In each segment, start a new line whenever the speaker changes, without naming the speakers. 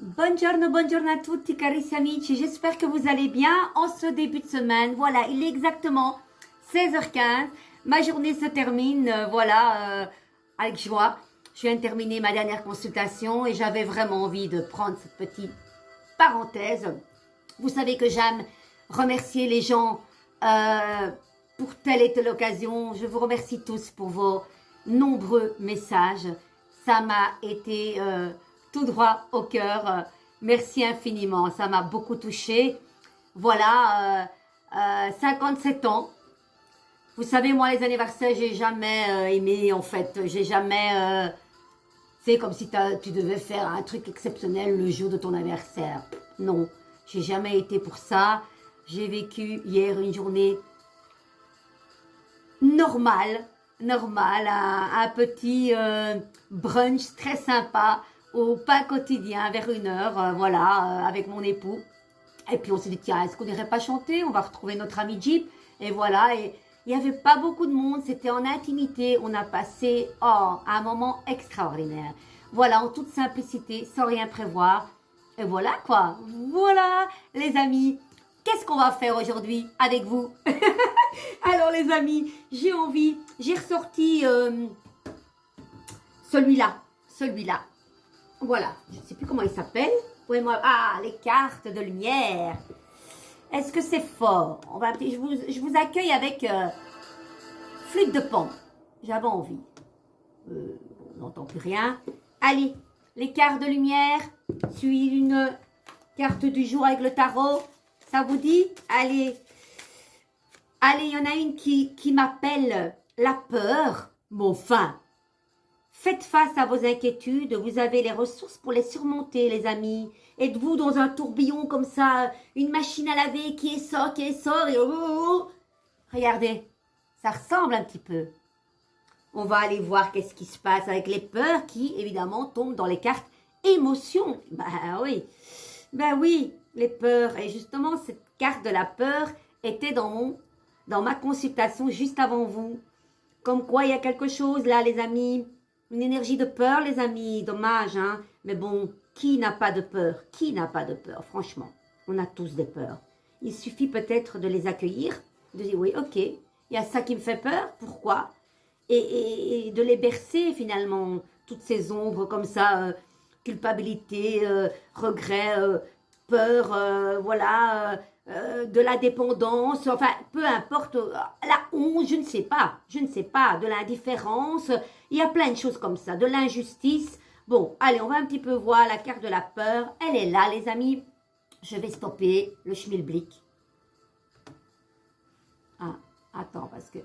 Buongiorno, buongiorno à tutti carissimi amici, j'espère que vous allez bien en ce début de semaine. Voilà, il est exactement 16h15, ma journée se termine, avec joie. Je viens de terminer ma dernière consultation et j'avais vraiment envie de prendre cette petite parenthèse. Vous savez que j'aime remercier les gens pour telle et telle occasion. Je vous remercie tous pour vos nombreux messages. Ça m'a été tout droit au cœur. Merci infiniment, ça m'a beaucoup touchée. Voilà, 57 ans. Vous savez, moi, les anniversaires, j'ai jamais aimé, en fait. J'ai jamais... c'est comme si tu devais faire un truc exceptionnel le jour de ton anniversaire. Non, j'ai jamais été pour ça. J'ai vécu hier une journée normale, un petit brunch très sympa au pain quotidien vers 1h, avec mon époux. Et puis on s'est dit, tiens, est-ce qu'on n'irait pas chanter? On va retrouver notre ami Jeep. Et voilà, et il n'y avait pas beaucoup de monde, c'était en intimité. On a passé un moment extraordinaire. Voilà, en toute simplicité, sans rien prévoir. Et voilà quoi, voilà les amis. Qu'est-ce qu'on va faire aujourd'hui avec vous? Alors les amis, j'ai ressorti celui-là. Voilà, je ne sais plus comment il s'appelle. Les cartes de lumière. Est-ce que c'est fort? Je vous accueille avec flûte de pan. J'avais envie. On n'entend plus rien. Allez, les cartes de lumière. Suis une carte du jour avec le tarot. Ça vous dit? Allez, il y en a une qui m'appelle la peur. Bon, enfin, faites face à vos inquiétudes. Vous avez les ressources pour les surmonter, les amis. Êtes-vous dans un tourbillon comme ça, une machine à laver qui essore, et regardez, ça ressemble un petit peu. On va aller voir qu'est-ce qui se passe avec les peurs qui, évidemment, tombent dans les cartes émotions. Ben oui, les peurs. Et justement, cette carte de la peur était dans ma consultation juste avant vous. Comme quoi, il y a quelque chose là, les amis. Une énergie de peur, les amis. Dommage, hein. Mais bon, qui n'a pas de peur? Qui n'a pas de peur? Franchement, on a tous des peurs. Il suffit peut-être de les accueillir, de dire oui, ok, il y a ça qui me fait peur. Pourquoi? Et de les bercer finalement, toutes ces ombres comme ça, culpabilité, regret, peur, de la dépendance, enfin, peu importe, la honte, je ne sais pas, de l'indifférence, il y a plein de choses comme ça, de l'injustice. Bon, allez, on va un petit peu voir la carte de la peur, elle est là, les amis. Je vais stopper le schmilblick. Ah, attends, parce que...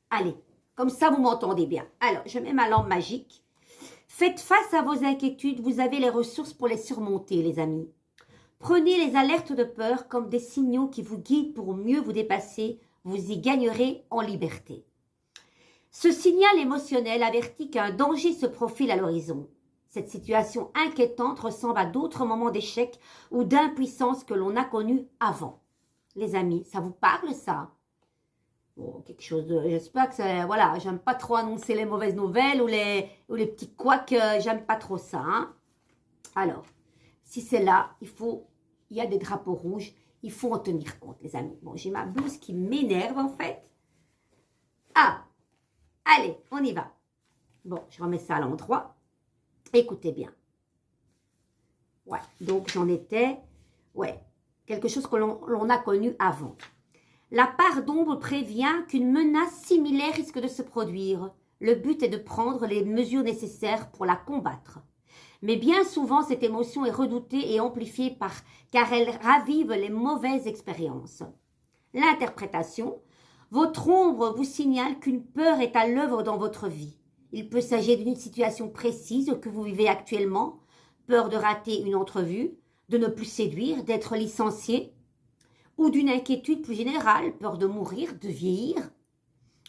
Allez, comme ça, vous m'entendez bien. Alors, je mets ma lampe magique. Faites face à vos inquiétudes, vous avez les ressources pour les surmonter, les amis. Prenez les alertes de peur comme des signaux qui vous guident pour mieux vous dépasser, vous y gagnerez en liberté. Ce signal émotionnel avertit qu'un danger se profile à l'horizon. Cette situation inquiétante ressemble à d'autres moments d'échec ou d'impuissance que l'on a connus avant. Les amis, ça vous parle ça? Bon, quelque chose de... J'espère que ça... Voilà, j'aime pas trop annoncer les mauvaises nouvelles ou les petits couacs, j'aime pas trop ça. Hein? Alors, si c'est là, il y a des drapeaux rouges, il faut en tenir compte, les amis. Bon, j'ai ma blouse qui m'énerve, en fait. Ah, allez, on y va. Bon, je remets ça à l'endroit. Écoutez bien. Ouais, donc j'en étais... Ouais, quelque chose que l'on a connu avant. La part d'ombre prévient qu'une menace similaire risque de se produire. Le but est de prendre les mesures nécessaires pour la combattre. Mais bien souvent, cette émotion est redoutée et amplifiée car elle ravive les mauvaises expériences. L'interprétation. Votre ombre vous signale qu'une peur est à l'œuvre dans votre vie. Il peut s'agir d'une situation précise que vous vivez actuellement, peur de rater une entrevue, de ne plus séduire, d'être licencié, ou d'une inquiétude plus générale, peur de mourir, de vieillir.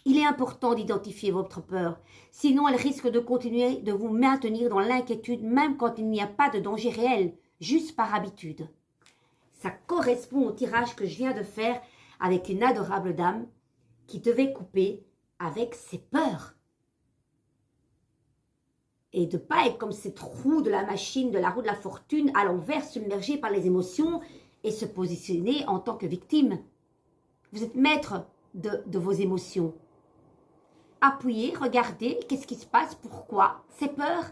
Il est important d'identifier votre peur, sinon elle risque de continuer de vous maintenir dans l'inquiétude même quand il n'y a pas de danger réel, juste par habitude. Ça correspond au tirage que je viens de faire avec une adorable dame qui devait couper avec ses peurs. et de ne pas être comme cette roue de la machine, de la roue de la fortune, à l'envers, submergée par les émotions et se positionner en tant que victime. Vous êtes maître de vos émotions. Appuyez, regardez, qu'est-ce qui se passe, pourquoi, c'est peur.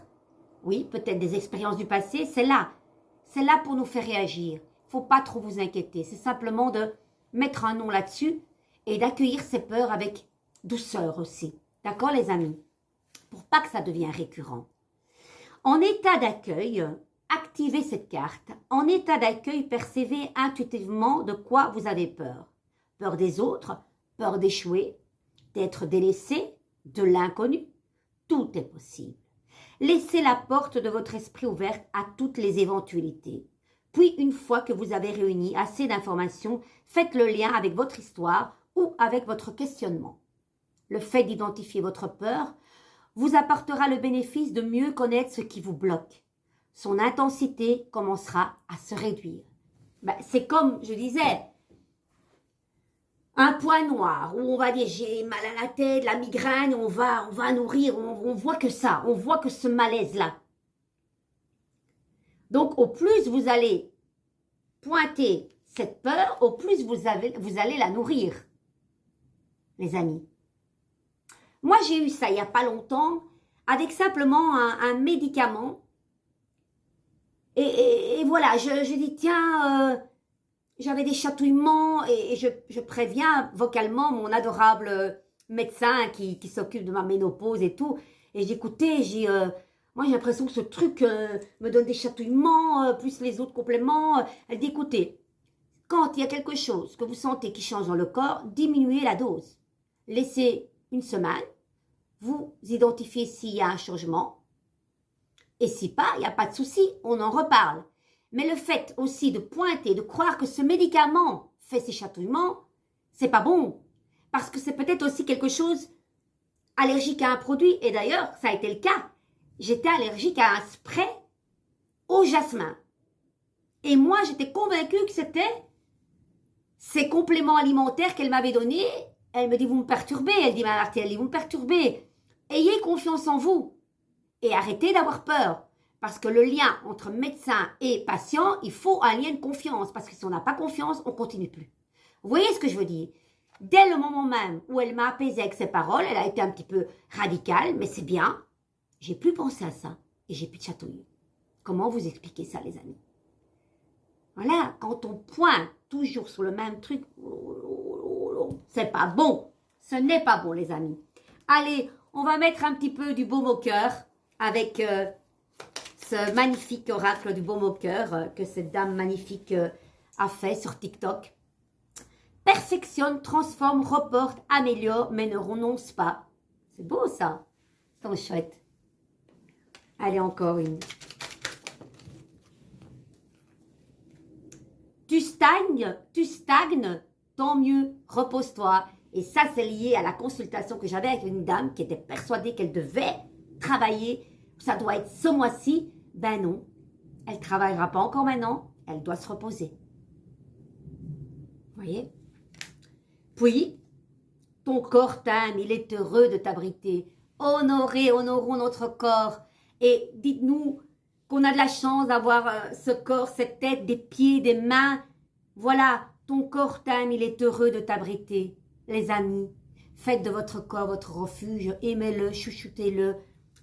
Oui, peut-être des expériences du passé, c'est là. C'est là pour nous faire réagir. Il ne faut pas trop vous inquiéter. C'est simplement de mettre un nom là-dessus et d'accueillir ces peurs avec douceur aussi. D'accord, les amis? Pour pas que ça devienne récurrent. En état d'accueil, activez cette carte. En état d'accueil, percevez intuitivement de quoi vous avez peur. Peur des autres, peur d'échouer, d'être délaissé, de l'inconnu. Tout est possible. Laissez la porte de votre esprit ouverte à toutes les éventualités. Puis, une fois que vous avez réuni assez d'informations, faites le lien avec votre histoire ou avec votre questionnement. Le fait d'identifier votre peur vous apportera le bénéfice de mieux connaître ce qui vous bloque. Son intensité commencera à se réduire. C'est comme je disais, un point noir où on va dire j'ai mal à la tête, la migraine, on va nourrir, on voit que ça, on voit que ce malaise-là. Donc au plus vous allez pointer cette peur, au plus vous allez la nourrir, les amis. Moi j'ai eu ça il n'y a pas longtemps avec simplement un médicament et voilà, je dis tiens... j'avais des chatouillements et je préviens vocalement mon adorable médecin qui s'occupe de ma ménopause et tout. Et j'écoutais, moi j'ai l'impression que ce truc me donne des chatouillements, plus les autres compléments. Elle dit écoutez, quand il y a quelque chose que vous sentez qui change dans le corps, diminuez la dose. Laissez une semaine, vous identifiez s'il y a un changement. Et si pas, il n'y a pas de souci, on en reparle. Mais le fait aussi de pointer, de croire que ce médicament fait ces chatouillements, c'est pas bon. Parce que c'est peut-être aussi quelque chose allergique à un produit. Et d'ailleurs, ça a été le cas. J'étais allergique à un spray au jasmin. Et moi, j'étais convaincue que c'était ces compléments alimentaires qu'elle m'avait donnés. Elle me dit, vous me perturbez. Elle dit, Mme Martelly, vous me perturbez. Ayez confiance en vous. Et arrêtez d'avoir peur. Parce que le lien entre médecin et patient, il faut un lien de confiance. Parce que si on n'a pas confiance, on ne continue plus. Vous voyez ce que je veux dire? Dès le moment même où elle m'a apaisée avec ses paroles, elle a été un petit peu radicale, mais c'est bien. J'ai plus pensé à ça et j'ai plus de chatouille. Comment vous expliquer ça, les amis? Voilà, quand on pointe toujours sur le même truc, c'est pas bon. Ce n'est pas bon, les amis. Allez, on va mettre un petit peu du baume au cœur avec... ce magnifique oracle du baume au cœur que cette dame magnifique a fait sur TikTok. Perfectionne, transforme, reporte, améliore, mais ne renonce pas. C'est beau ça. C'est trop chouette. Allez, encore une. Tu stagnes, tant mieux, repose-toi. Et ça, c'est lié à la consultation que j'avais avec une dame qui était persuadée qu'elle devait travailler. Ça doit être ce mois-ci. Ben non, elle ne travaillera pas encore maintenant, elle doit se reposer. Vous voyez? Puis, ton corps t'aime, il est heureux de t'abriter. Honorons notre corps et dites-nous qu'on a de la chance d'avoir ce corps, cette tête, des pieds, des mains. Voilà, ton corps t'aime, il est heureux de t'abriter. Les amis, faites de votre corps votre refuge, aimez-le, chouchoutez-le,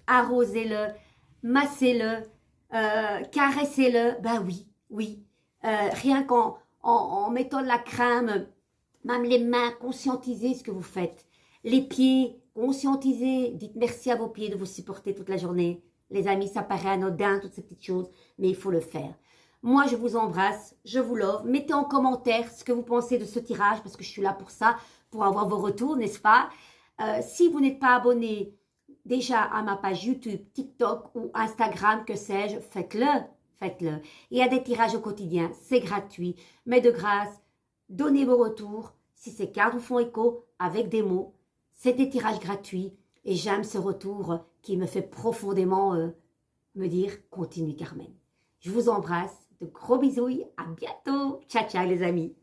arrosez-le, massez-le. Caressez-le, ben oui. Rien qu'en mettant de la crème, même les mains, conscientisez ce que vous faites. Les pieds, conscientisez, dites merci à vos pieds de vous supporter toute la journée. Les amis, ça paraît anodin, toutes ces petites choses, mais il faut le faire. Moi, je vous embrasse, je vous love. Mettez en commentaire ce que vous pensez de ce tirage, parce que je suis là pour ça, pour avoir vos retours, n'est-ce pas? Si vous n'êtes pas abonné, déjà à ma page YouTube, TikTok ou Instagram, que sais-je, faites-le. Il y a des tirages au quotidien, c'est gratuit. Mais de grâce, donnez vos retours. Si ces cartes vous font écho avec des mots, c'est des tirages gratuits. Et j'aime ce retour qui me fait profondément me dire « Continue Carmen ». Je vous embrasse, de gros bisous, à bientôt. Ciao, ciao les amis.